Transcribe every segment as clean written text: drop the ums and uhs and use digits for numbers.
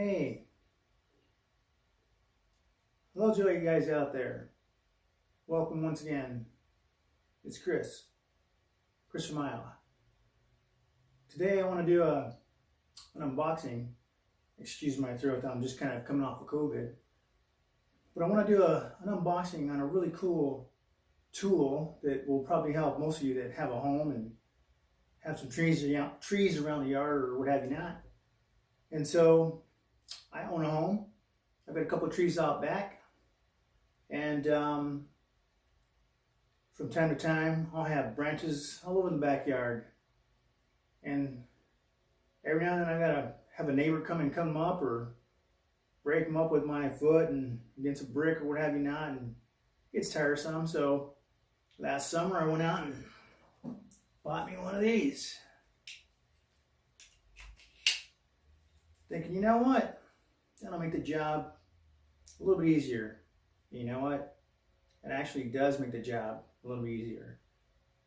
Hey, hello to all you guys out there. Welcome once again. It's Chris from Iowa. Today I want to do an unboxing. Excuse my throat, I'm just kind of coming off of COVID. But I want to do an unboxing on a really cool tool that will probably help most of you that have a home and have some trees around the yard or what have you not. And so I own a home. I've got a couple of trees out back, and from time to time I'll have branches all over the backyard, and every now and then I gotta have a neighbor come and cut them up or break them up with my foot and against a brick or what have you not, and it's tiresome. So last summer I went out and bought me one of these, thinking, you know what, that'll make the job a little bit easier. You know what? It actually does make the job a little bit easier.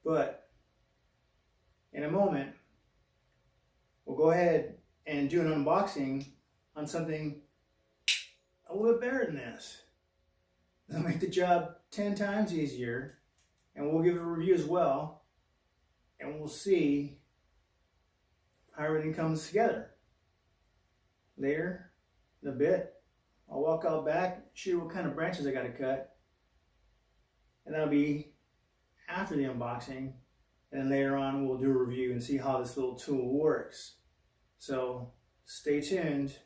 But in a moment, we'll go ahead and do an unboxing on something a little bit better than this. It'll make the job 10 times easier, and we'll give it a review as well, and we'll see how everything comes together. Later, in a bit, I'll walk out back, show you what kind of branches I got to cut, and that'll be after the unboxing. And then later on, we'll do a review and see how this little tool works. So stay tuned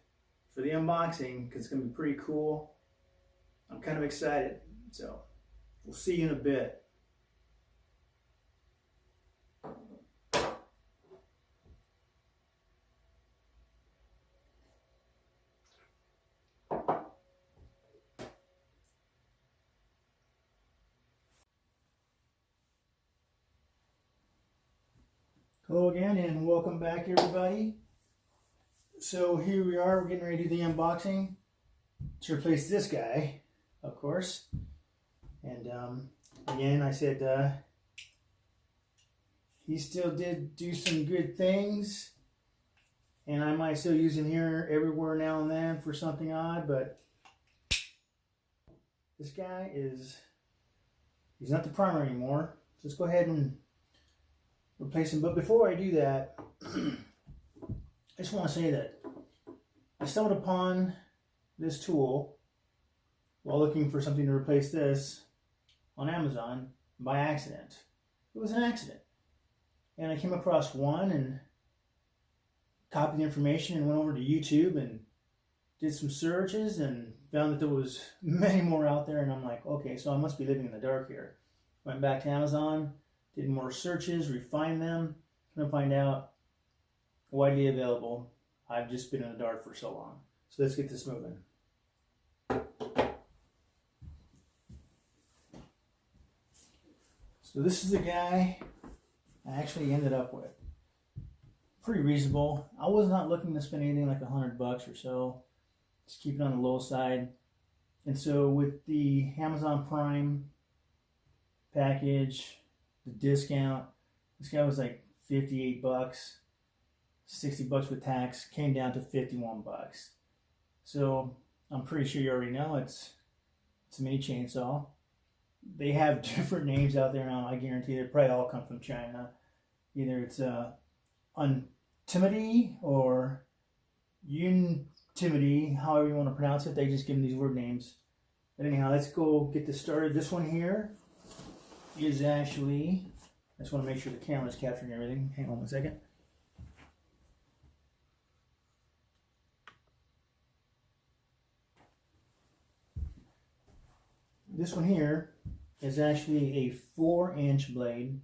for the unboxing because it's going to be pretty cool. I'm kind of excited. So we'll see you in a bit. Hello again and welcome back everybody. So here we are, we're getting ready to do the unboxing to replace this guy, of course. And again, I said he still did do some good things, and I might still use him here everywhere now and then for something odd, but this guy he's not the primer anymore. So let's go ahead and replace him. But before I do that, I just want to say that I stumbled upon this tool while looking for something to replace this on Amazon by accident. It was an accident. And I came across one and copied the information and went over to YouTube and did some searches and found that there was many more out there, and I'm like, okay, so I must be living in the dark here. Went back to Amazon, did more searches, refined them, and find out widely available. I've just been in the dark for so long. So let's get this moving. So this is the guy I actually ended up with. Pretty reasonable. I was not looking to spend anything like $100 or so. Just keep it on the low side. And so with the Amazon Prime package, the discount, this guy was like $58, $60 with tax, came down to $51. So I'm pretty sure you already know it's a mini chainsaw. They have different names out there now. I guarantee they probably all come from China. Either it's Untimaty or Untimaty, however you want to pronounce it. They just give them these weird names. But anyhow, let's go get this started. This one here is actually, I just want to make sure the camera's capturing everything. Hang on one second. This one here is actually a 4-inch blade.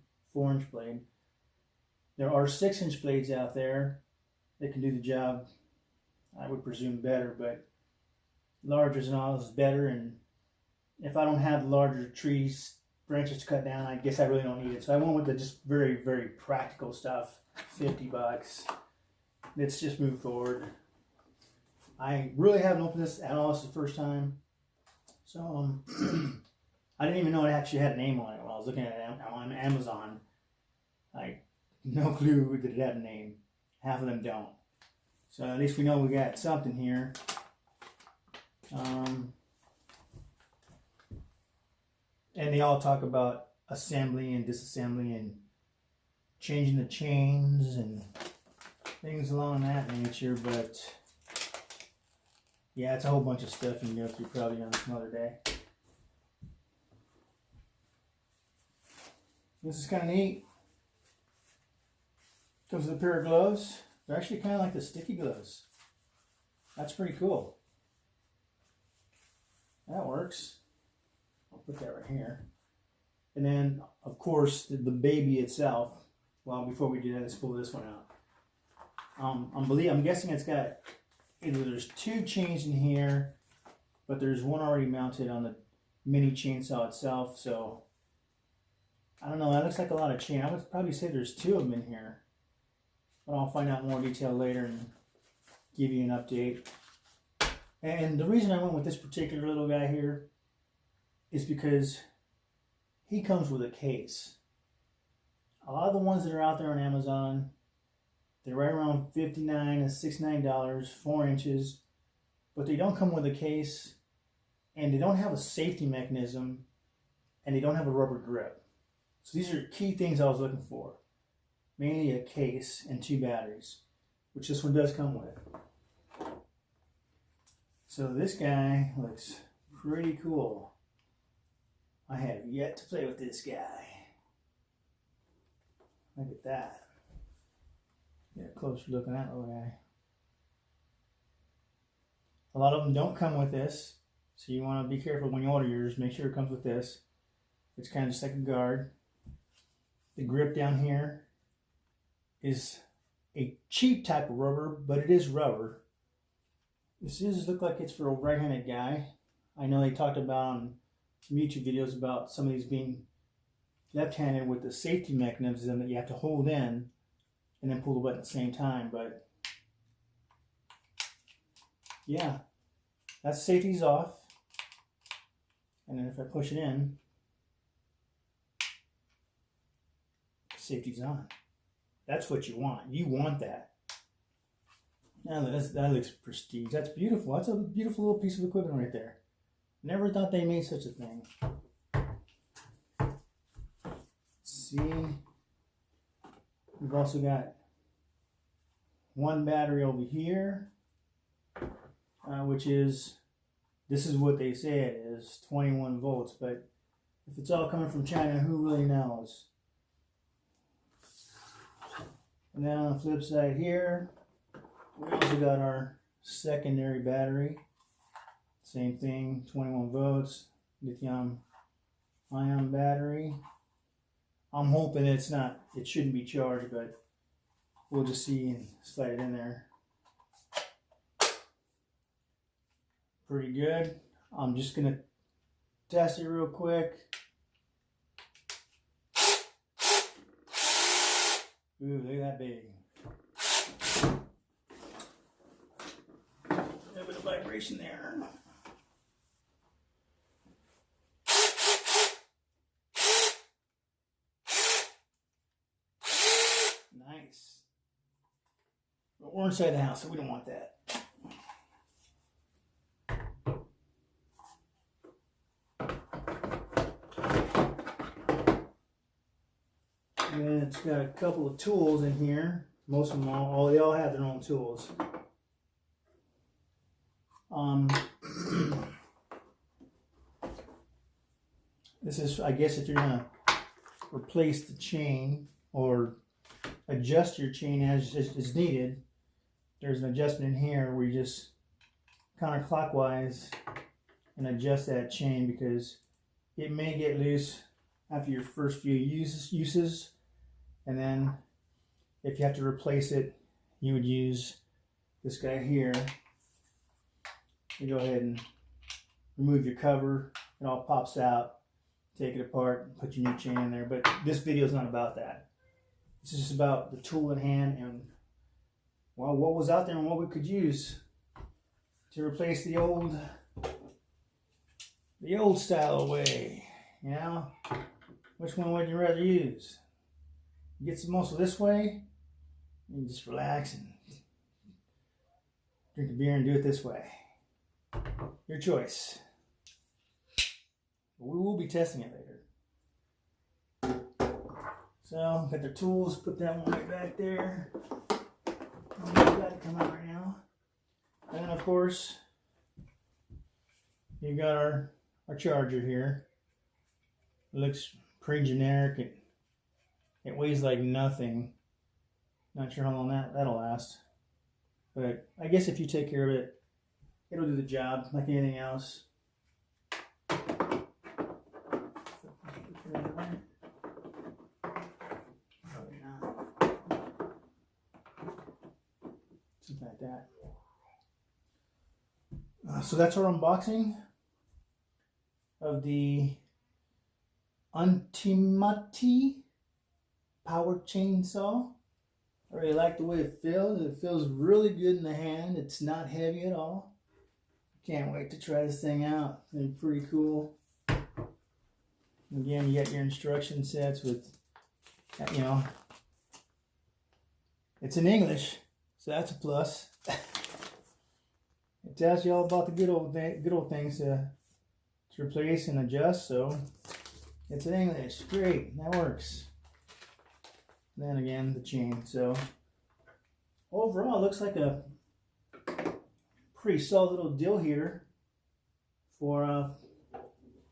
There are 6-inch blades out there that can do the job, I would presume, better, but larger is better. And if I don't have larger trees, branches to cut down, I guess I really don't need it. So I went with the just very, very practical stuff. $50. Let's just move forward. I really haven't opened this at all. This is the first time. So I didn't even know it actually had a name on it when I was looking at it on Amazon. I no clue that it had a name. Half of them don't. So at least we know we got something here. And they all talk about assembly and disassembly and changing the chains and things along that nature, but yeah, it's a whole bunch of stuff you can go through probably on some other day. This is kind of neat. Comes with a pair of gloves. They're actually kind of like the sticky gloves. That's pretty cool. That works. I'll put that right here. And then, of course, the baby itself. Well, before we do that, let's pull this one out. I'm guessing it's got either there's 2 chains in here, but there's one already mounted on the mini chainsaw itself. So I don't know. That looks like a lot of chain. I would probably say there's 2 of them in here, but I'll find out more detail later and give you an update. And the reason I went with this particular little guy here is because he comes with a case. A lot of the ones that are out there on Amazon, they're right around $59 to $69, 4 inches, but they don't come with a case, and they don't have a safety mechanism, and they don't have a rubber grip. So these are key things I was looking for. Mainly a case and 2 batteries, which this one does come with. So this guy looks pretty cool. I have yet to play with this guy. Look at that. Get a closer look at that little guy. A lot of them don't come with this, so you want to be careful when you order yours. Make sure it comes with this. It's kind of just like a guard. The grip down here is a cheap type of rubber, but it is rubber. This does look like it's for a right-handed guy. I know they talked about on some YouTube videos about some of these being left-handed with the safety mechanism that you have to hold in and then pull the button at the same time, but yeah, that safety's off. And then if I push it in, safety's on. That's what you want. You want that. Now that looks prestige. That's beautiful. That's a beautiful little piece of equipment right there. Never thought they made such a thing. Let's see. We've also got 1 battery over here, which is, this is what they say it is, 21 volts. But if it's all coming from China, who really knows? And then on the flip side here, we also got our secondary battery. Same thing, 21 volts, lithium ion battery. I'm hoping it shouldn't be charged, but we'll just see and slide it in there. Pretty good. I'm just gonna test it real quick. Ooh, look at that baby. A little bit of vibration there. Nice. But we're inside the house, so we don't want that. And it's got a couple of tools in here. Most of them they all have their own tools. This is, I guess, if you're gonna replace the chain or adjust your chain as needed. There's an adjustment in here where you just counterclockwise and adjust that chain because it may get loose after your first few uses. And then if you have to replace it, you would use this guy here. You go ahead and remove your cover. It all pops out. Take it apart, put your new chain in there. But this video is not about that. This is just about the tool in hand and, well, what was out there and what we could use to replace the old style way. You know, which one would you rather use? Get some muscle this way, and just relax and drink a beer and do it this way. Your choice. We will be testing it later. So, got their tools, put that one right back there. We've got to come out right now. And of course, you've got our charger here. It looks pretty generic. It weighs like nothing. Not sure how long that'll last. But I guess if you take care of it, it'll do the job like anything else. Probably not. Something like that. So that's our unboxing of the Untimaty power chainsaw. I really like the way it feels. It feels really good in the hand. It's not heavy at all. Can't wait to try this thing out. It's gonna be pretty cool. Again, you got your instruction sets with, you know, it's in English, so that's a plus. It tells you all about the good old things to replace and adjust. So it's in English. Great, that works. And then again, the chain. So overall, it looks like a pretty solid little deal here for I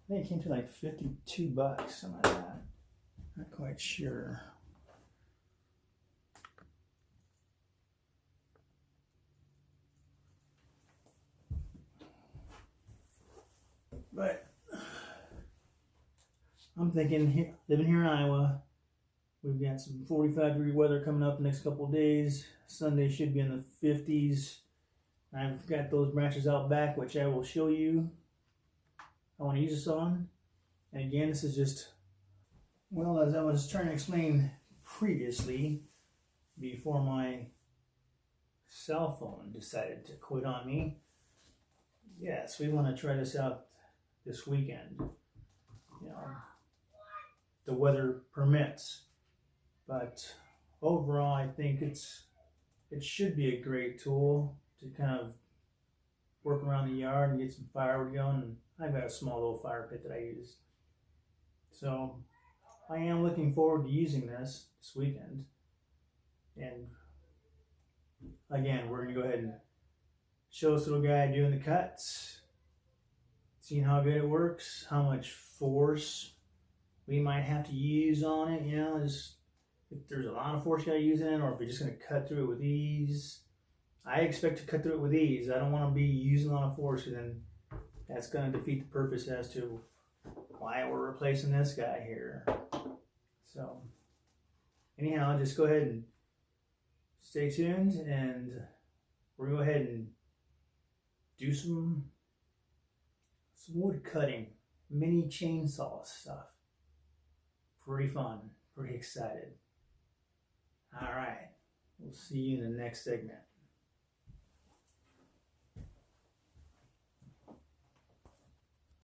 think it came to like 52 bucks, something like that. Not quite sure. But I'm thinking, living here in Iowa, we've got some 45-degree weather coming up the next couple of days. Sunday should be in the 50s. I've got those branches out back, which I will show you. I want to use this on. And again, this is just, well, as I was trying to explain previously, before my cell phone decided to quit on me. Yes, we want to try this out this weekend. You know, the weather permits. But overall, I think it should be a great tool to kind of work around the yard and get some firewood going. And I've got a small little fire pit that I use. So I am looking forward to using this weekend. And again, we're going to go ahead and show this little guy doing the cuts, seeing how good it works, how much force we might have to use on it, you know, just if there's a lot of force you got to use in it, or if you're just going to cut through it with ease. I expect to cut through it with ease. I don't want to be using a lot of force, because then that's going to defeat the purpose as to why we're replacing this guy here. So anyhow, just go ahead and stay tuned, and we're going to go ahead and do some wood cutting, mini chainsaw stuff. Pretty fun, pretty excited. All right, we'll see you in the next segment.